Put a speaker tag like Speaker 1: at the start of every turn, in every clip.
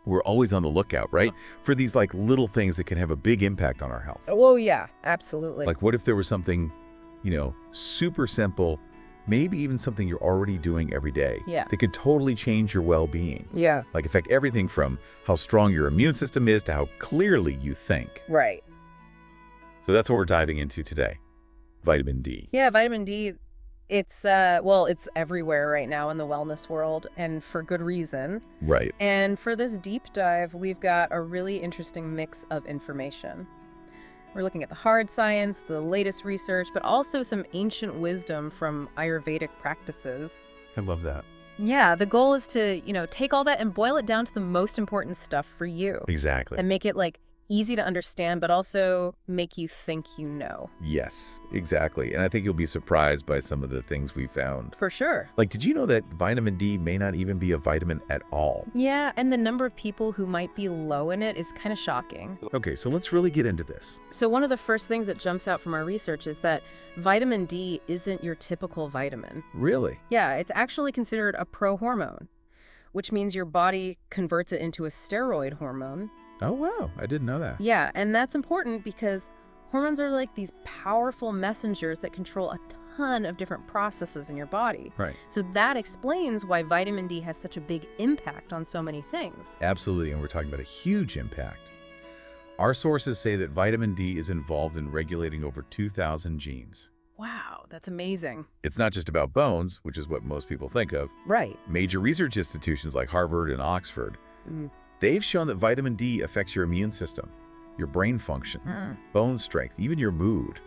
Speaker 1: We're always on the lookout, right? For these like little things that can have a big impact on our health.
Speaker 2: Oh, yeah, absolutely.
Speaker 1: Like what if there was something, super simple, maybe even something you're already doing every day that could totally change your well-being.
Speaker 2: Yeah.
Speaker 1: Like affect everything from how strong your immune system is to how clearly you think.
Speaker 2: Right.
Speaker 1: So that's what we're diving into today. Vitamin D.
Speaker 2: Yeah, vitamin D, it's everywhere right now in the wellness world, and for good reason.
Speaker 1: Right.
Speaker 2: And for this deep dive, we've got a really interesting mix of information. We're looking at the hard science, the latest research, but also some ancient wisdom from Ayurvedic practices.
Speaker 1: I love that.
Speaker 2: Yeah, the goal is to, take all that and boil it down to the most important stuff for you.
Speaker 1: Exactly.
Speaker 2: And make it easy to understand, but also make you think you know.
Speaker 1: Yes, exactly. And I think you'll be surprised by some of the things we found.
Speaker 2: For sure.
Speaker 1: Like, did you know that vitamin D may not even be a vitamin at all?
Speaker 2: Yeah, and the number of people who might be low in it is kind of shocking.
Speaker 1: Okay, so let's really get into this.
Speaker 2: So one of the first things that jumps out from our research is that vitamin D isn't your typical vitamin.
Speaker 1: Really?
Speaker 2: Yeah, it's actually considered a prohormone, which means your body converts it into a steroid hormone.
Speaker 1: Oh, wow. I didn't know that.
Speaker 2: Yeah, and that's important because hormones are like these powerful messengers that control a ton of different processes in your body.
Speaker 1: Right.
Speaker 2: So that explains why vitamin D has such a big impact on so many things.
Speaker 1: Absolutely, and we're talking about a huge impact. Our sources say that vitamin D is involved in regulating over 2,000 genes.
Speaker 2: Wow, that's amazing.
Speaker 1: It's not just about bones, which is what most people think of.
Speaker 2: Right.
Speaker 1: Major research institutions like Harvard and Oxford, they've shown that vitamin D affects your immune system, your brain function, bone strength, even your mood.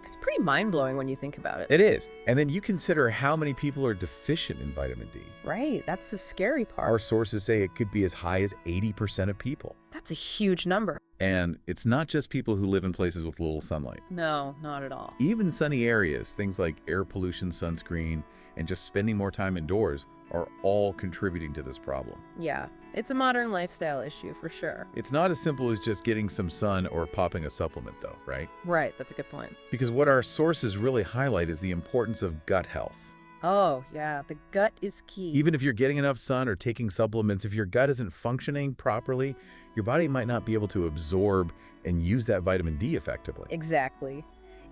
Speaker 2: It's pretty mind-blowing when you think about it.
Speaker 1: It is. And then you consider how many people are deficient in vitamin D.
Speaker 2: Right, that's the scary part.
Speaker 1: Our sources say it could be as high as 80% of people.
Speaker 2: That's a huge number.
Speaker 1: And it's not just people who live in places with little sunlight.
Speaker 2: No, not at all.
Speaker 1: Even sunny areas, things like air pollution, sunscreen, and just spending more time indoors are all contributing to this problem.
Speaker 2: Yeah, it's a modern lifestyle issue for sure.
Speaker 1: It's not as simple as just getting some sun or popping a supplement though, right?
Speaker 2: Right, that's a good point.
Speaker 1: Because what our sources really highlight is the importance of gut health.
Speaker 2: Oh, yeah, the gut is key.
Speaker 1: Even if you're getting enough sun or taking supplements, if your gut isn't functioning properly, your body might not be able to absorb and use that vitamin D effectively.
Speaker 2: Exactly.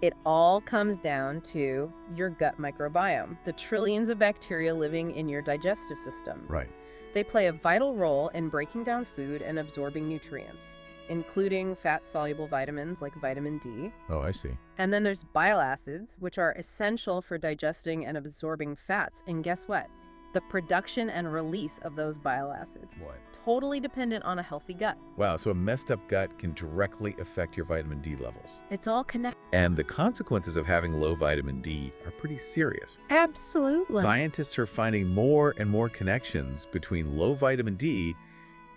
Speaker 2: It all comes down to your gut microbiome, the trillions of bacteria living in your digestive system.
Speaker 1: Right.
Speaker 2: They play a vital role in breaking down food and absorbing nutrients, including fat-soluble vitamins like vitamin D.
Speaker 1: Oh, I see.
Speaker 2: And then there's bile acids, which are essential for digesting and absorbing fats. And guess what? The production and release of those bile acids.
Speaker 1: What?
Speaker 2: Totally dependent on a healthy gut.
Speaker 1: Wow, so a messed up gut can directly affect your vitamin D levels.
Speaker 2: It's all connected.
Speaker 1: And the consequences of having low vitamin D are pretty serious.
Speaker 2: Absolutely.
Speaker 1: Scientists are finding more and more connections between low vitamin D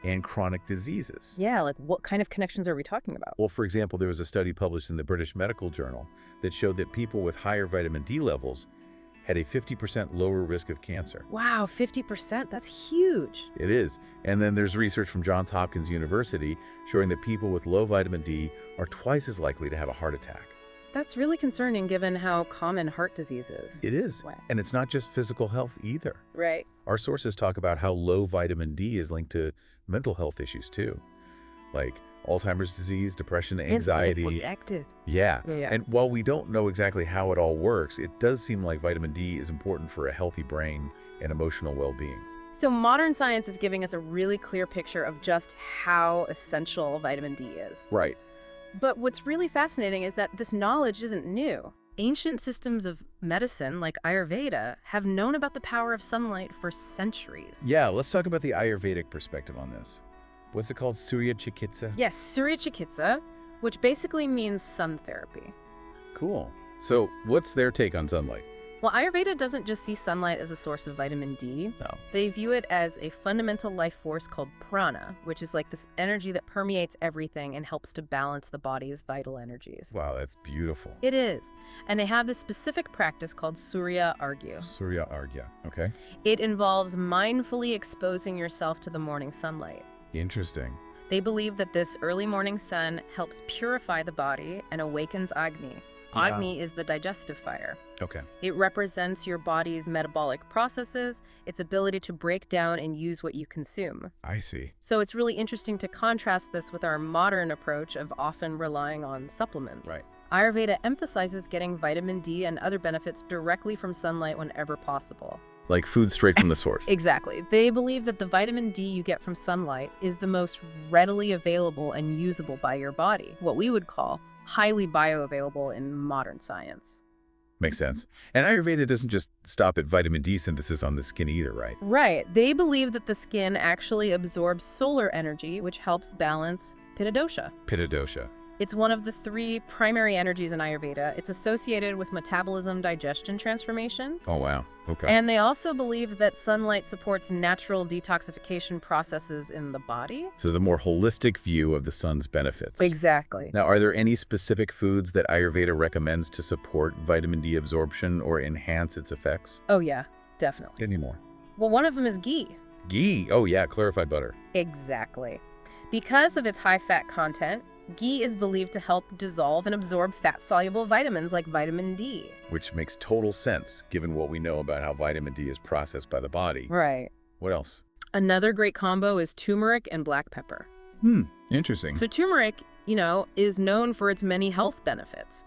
Speaker 1: and chronic diseases.
Speaker 2: Yeah, like what kind of connections are we talking about?
Speaker 1: Well, for example, there was a study published in the British Medical Journal that showed that people with higher vitamin D levels had a 50% lower risk of cancer.
Speaker 2: Wow, 50%? That's huge.
Speaker 1: It is. And then there's research from Johns Hopkins University showing that people with low vitamin D are twice as likely to have a heart attack.
Speaker 2: That's really concerning given how common heart disease is.
Speaker 1: It is.
Speaker 2: Wow.
Speaker 1: And it's not just physical health either.
Speaker 2: Right.
Speaker 1: Our sources talk about how low vitamin D is linked to mental health issues too, like Alzheimer's disease, depression, anxiety.
Speaker 2: Projected.
Speaker 1: Yeah.
Speaker 2: Yeah.
Speaker 1: And while we don't know exactly how it all works, it does seem like vitamin D is important for a healthy brain and emotional well-being.
Speaker 2: So modern science is giving us a really clear picture of just how essential vitamin D is.
Speaker 1: Right.
Speaker 2: But what's really fascinating is that this knowledge isn't new. Ancient systems of medicine, like Ayurveda, have known about the power of sunlight for centuries.
Speaker 1: Yeah, let's talk about the Ayurvedic perspective on this. What's it called? Surya Chikitsa?
Speaker 2: Yes, Surya Chikitsa, which basically means sun therapy.
Speaker 1: Cool. So what's their take on sunlight?
Speaker 2: Well, Ayurveda doesn't just see sunlight as a source of vitamin D.
Speaker 1: No.
Speaker 2: They view it as a fundamental life force called prana, which is like this energy that permeates everything and helps to balance the body's vital energies.
Speaker 1: Wow, that's beautiful.
Speaker 2: It is. And they have this specific practice called Surya Arghya.
Speaker 1: Surya Arghya, okay.
Speaker 2: It involves mindfully exposing yourself to the morning sunlight.
Speaker 1: Interesting.
Speaker 2: They believe that this early morning sun helps purify the body and awakens Agni, Agni is the digestive fire.
Speaker 1: Okay.
Speaker 2: It represents your body's metabolic processes, its ability to break down and use what you consume.
Speaker 1: I see.
Speaker 2: So it's really interesting to contrast this with our modern approach of often relying on supplements.
Speaker 1: Right.
Speaker 2: Ayurveda emphasizes getting vitamin D and other benefits directly from sunlight whenever possible.
Speaker 1: Like food straight from the source.
Speaker 2: Exactly. They believe that the vitamin D you get from sunlight is the most readily available and usable by your body, what we would call highly bioavailable in modern science.
Speaker 1: Makes sense. And Ayurveda doesn't just stop at vitamin D synthesis on the skin either, right?
Speaker 2: Right. They believe that the skin actually absorbs solar energy, which helps balance Pitta dosha.
Speaker 1: Pitta dosha.
Speaker 2: It's one of the 3 primary energies in Ayurveda. It's associated with metabolism, digestion, transformation.
Speaker 1: Oh, wow. Okay.
Speaker 2: And they also believe that sunlight supports natural detoxification processes in the body.
Speaker 1: So there's a more holistic view of the sun's benefits.
Speaker 2: Exactly.
Speaker 1: Now, are there any specific foods that Ayurveda recommends to support vitamin D absorption or enhance its effects?
Speaker 2: Oh, yeah, definitely.
Speaker 1: Any more?
Speaker 2: Well, one of them is ghee.
Speaker 1: Ghee. Oh, yeah, clarified butter.
Speaker 2: Exactly. Because of its high fat content, ghee is believed to help dissolve and absorb fat-soluble vitamins like vitamin D.
Speaker 1: Which makes total sense, given what we know about how vitamin D is processed by the body.
Speaker 2: Right.
Speaker 1: What else?
Speaker 2: Another great combo is turmeric and black pepper.
Speaker 1: Interesting.
Speaker 2: So turmeric, is known for its many health benefits.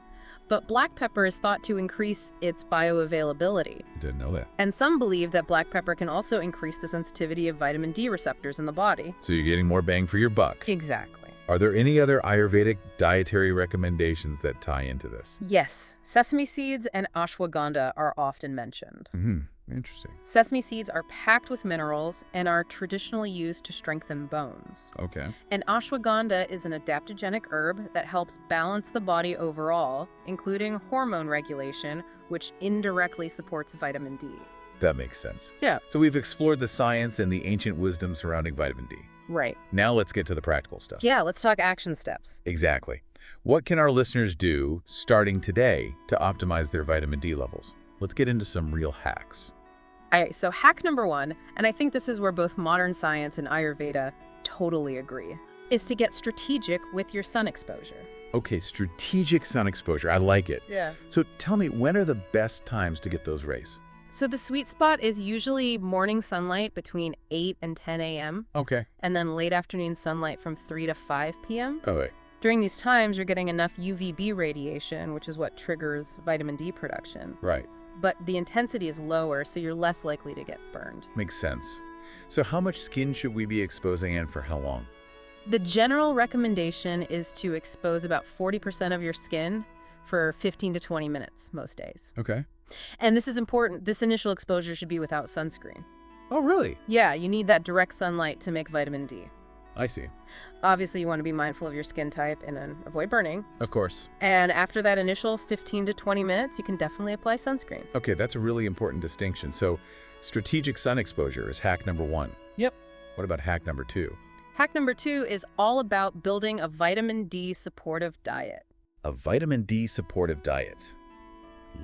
Speaker 2: But black pepper is thought to increase its bioavailability.
Speaker 1: Didn't know that.
Speaker 2: And some believe that black pepper can also increase the sensitivity of vitamin D receptors in the body.
Speaker 1: So you're getting more bang for your buck.
Speaker 2: Exactly.
Speaker 1: Are there any other Ayurvedic dietary recommendations that tie into this?
Speaker 2: Yes, sesame seeds and ashwagandha are often mentioned.
Speaker 1: Interesting.
Speaker 2: Sesame seeds are packed with minerals and are traditionally used to strengthen bones.
Speaker 1: Okay.
Speaker 2: And ashwagandha is an adaptogenic herb that helps balance the body overall, including hormone regulation, which indirectly supports vitamin D.
Speaker 1: That makes sense.
Speaker 2: Yeah.
Speaker 1: So we've explored the science and the ancient wisdom surrounding vitamin D.
Speaker 2: Right.
Speaker 1: Now let's get to the practical stuff.
Speaker 2: Yeah, let's talk action steps.
Speaker 1: Exactly. What can our listeners do starting today to optimize their vitamin D levels? Let's get into some real hacks.
Speaker 2: All right, so hack number 1, and I think this is where both modern science and Ayurveda totally agree, is to get strategic with your sun exposure.
Speaker 1: Okay, strategic sun exposure. I like it.
Speaker 2: Yeah.
Speaker 1: So tell me, when are the best times to get those rays?
Speaker 2: So the sweet spot is usually morning sunlight between 8 and 10 a.m.
Speaker 1: Okay.
Speaker 2: and then late afternoon sunlight from 3 to 5 p.m.
Speaker 1: Oh, wait.
Speaker 2: During these times, you're getting enough UVB radiation, which is what triggers vitamin D production.
Speaker 1: Right.
Speaker 2: But the intensity is lower, so you're less likely to get burned.
Speaker 1: Makes sense. So how much skin should we be exposing and for how long?
Speaker 2: The general recommendation is to expose about 40% of your skin for 15 to 20 minutes most days.
Speaker 1: Okay.
Speaker 2: And this is important. This initial exposure should be without sunscreen.
Speaker 1: Oh, really?
Speaker 2: Yeah, you need that direct sunlight to make vitamin D.
Speaker 1: I see.
Speaker 2: Obviously, you want to be mindful of your skin type and avoid burning.
Speaker 1: Of course.
Speaker 2: And after that initial 15 to 20 minutes, you can definitely apply sunscreen.
Speaker 1: Okay, that's a really important distinction. So strategic sun exposure is hack number 1.
Speaker 2: Yep.
Speaker 1: What about hack number 2?
Speaker 2: Hack number 2 is all about building a vitamin D supportive diet.
Speaker 1: A vitamin D supportive diet.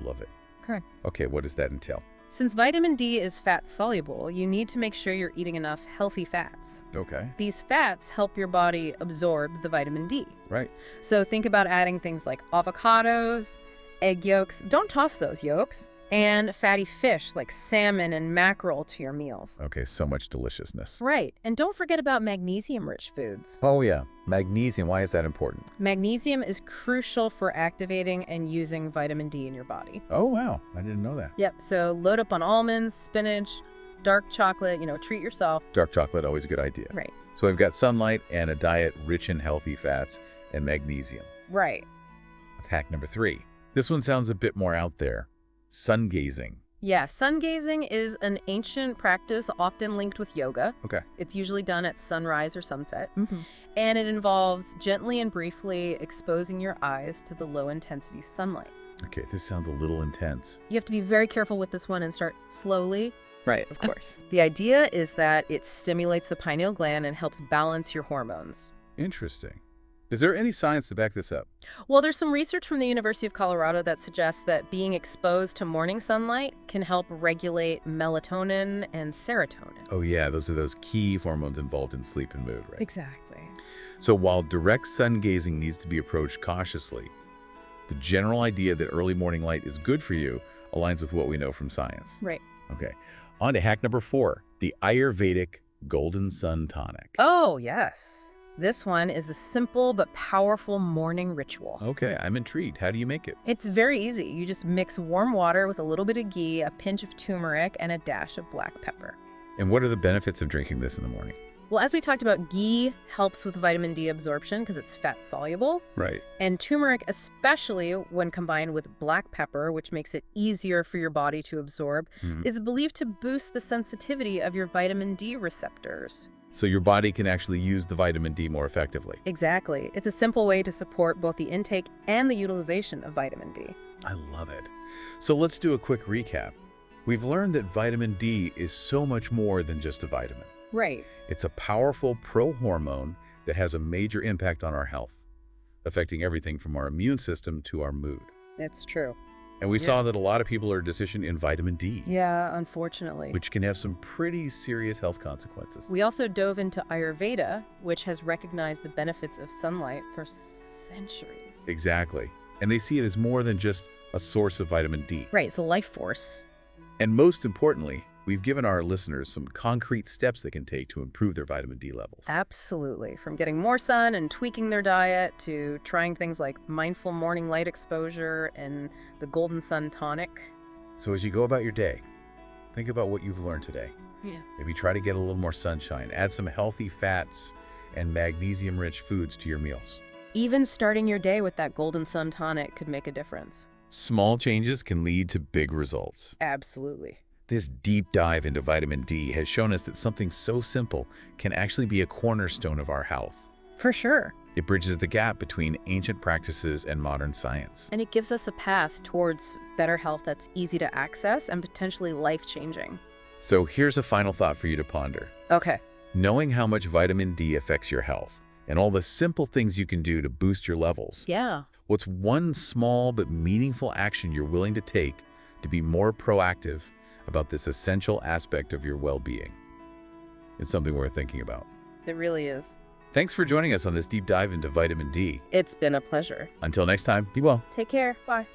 Speaker 1: Love it.
Speaker 2: Correct.
Speaker 1: Okay, what does that entail?
Speaker 2: Since vitamin D is fat soluble, you need to make sure you're eating enough healthy fats.
Speaker 1: Okay.
Speaker 2: These fats help your body absorb the vitamin D.
Speaker 1: Right.
Speaker 2: So think about adding things like avocados, egg yolks, don't toss those yolks, and fatty fish like salmon and mackerel to your meals.
Speaker 1: Okay, so much deliciousness.
Speaker 2: Right, and don't forget about magnesium-rich foods.
Speaker 1: Oh yeah, magnesium, why is that important?
Speaker 2: Magnesium is crucial for activating and using vitamin D in your body.
Speaker 1: Oh wow, I didn't know that.
Speaker 2: Yep, so load up on almonds, spinach, dark chocolate, treat yourself.
Speaker 1: Dark chocolate, always a good idea.
Speaker 2: Right.
Speaker 1: So we've got sunlight and a diet rich in healthy fats and magnesium.
Speaker 2: Right.
Speaker 1: That's hack number 3. This one sounds a bit more out there. Sun gazing.
Speaker 2: Yeah, sun gazing is an ancient practice often linked with yoga.
Speaker 1: Okay.
Speaker 2: It's usually done at sunrise or sunset. And it involves gently and briefly exposing your eyes to the low-intensity sunlight.
Speaker 1: Okay, this sounds a little intense.
Speaker 2: You have to be very careful with this one and start slowly. Right, of course. The idea is that it stimulates the pineal gland and helps balance your hormones.
Speaker 1: Interesting. Is there any science to back this up?
Speaker 2: Well, there's some research from the University of Colorado that suggests that being exposed to morning sunlight can help regulate melatonin and serotonin.
Speaker 1: Oh yeah, those are those key hormones involved in sleep and mood, right?
Speaker 2: Exactly.
Speaker 1: So while direct sun gazing needs to be approached cautiously, The general idea that early morning light is good for you aligns with what we know from science.
Speaker 2: Right.
Speaker 1: Okay. On to hack number 4, the Ayurvedic Golden Sun Tonic.
Speaker 2: Oh, yes. This one is a simple but powerful morning ritual.
Speaker 1: Okay, I'm intrigued. How do you make it?
Speaker 2: It's very easy. You just mix warm water with a little bit of ghee, a pinch of turmeric, and a dash of black pepper.
Speaker 1: And what are the benefits of drinking this in the morning?
Speaker 2: Well, as we talked about, ghee helps with vitamin D absorption because it's fat soluble.
Speaker 1: Right.
Speaker 2: And turmeric, especially when combined with black pepper, which makes it easier for your body to absorb, is believed to boost the sensitivity of your vitamin D receptors.
Speaker 1: So your body can actually use the vitamin D more effectively.
Speaker 2: Exactly. It's a simple way to support both the intake and the utilization of vitamin D.
Speaker 1: I love it. So let's do a quick recap. We've learned that vitamin D is so much more than just a vitamin.
Speaker 2: Right.
Speaker 1: It's a powerful pro-hormone that has a major impact on our health, affecting everything from our immune system to our mood.
Speaker 2: That's true.
Speaker 1: And we saw that a lot of people are deficient in vitamin D,
Speaker 2: Yeah, unfortunately.
Speaker 1: which can have some pretty serious health consequences.
Speaker 2: We also dove into Ayurveda, which has recognized the benefits of sunlight for centuries.
Speaker 1: Exactly. And they see it as more than just a source of vitamin D.
Speaker 2: Right, it's a life force.
Speaker 1: And most importantly, we've given our listeners some concrete steps they can take to improve their vitamin D levels.
Speaker 2: Absolutely. From getting more sun and tweaking their diet to trying things like mindful morning light exposure and the Golden Sun Tonic.
Speaker 1: So as you go about your day, think about what you've learned today.
Speaker 2: Yeah.
Speaker 1: Maybe try to get a little more sunshine. Add some healthy fats and magnesium-rich foods to your meals.
Speaker 2: Even starting your day with that Golden Sun Tonic could make a difference.
Speaker 1: Small changes can lead to big results.
Speaker 2: Absolutely.
Speaker 1: This deep dive into vitamin D has shown us that something so simple can actually be a cornerstone of our health.
Speaker 2: For sure.
Speaker 1: It bridges the gap between ancient practices and modern science.
Speaker 2: And it gives us a path towards better health that's easy to access and potentially life-changing.
Speaker 1: So here's a final thought for you to ponder.
Speaker 2: Okay.
Speaker 1: Knowing how much vitamin D affects your health and all the simple things you can do to boost your levels,
Speaker 2: Yeah.
Speaker 1: what's one small but meaningful action you're willing to take to be more proactive about this essential aspect of your well-being? It's something worth thinking about.
Speaker 2: It really is.
Speaker 1: Thanks for joining us on this deep dive into vitamin D.
Speaker 2: It's been a pleasure.
Speaker 1: Until next time, be well.
Speaker 2: Take care. Bye.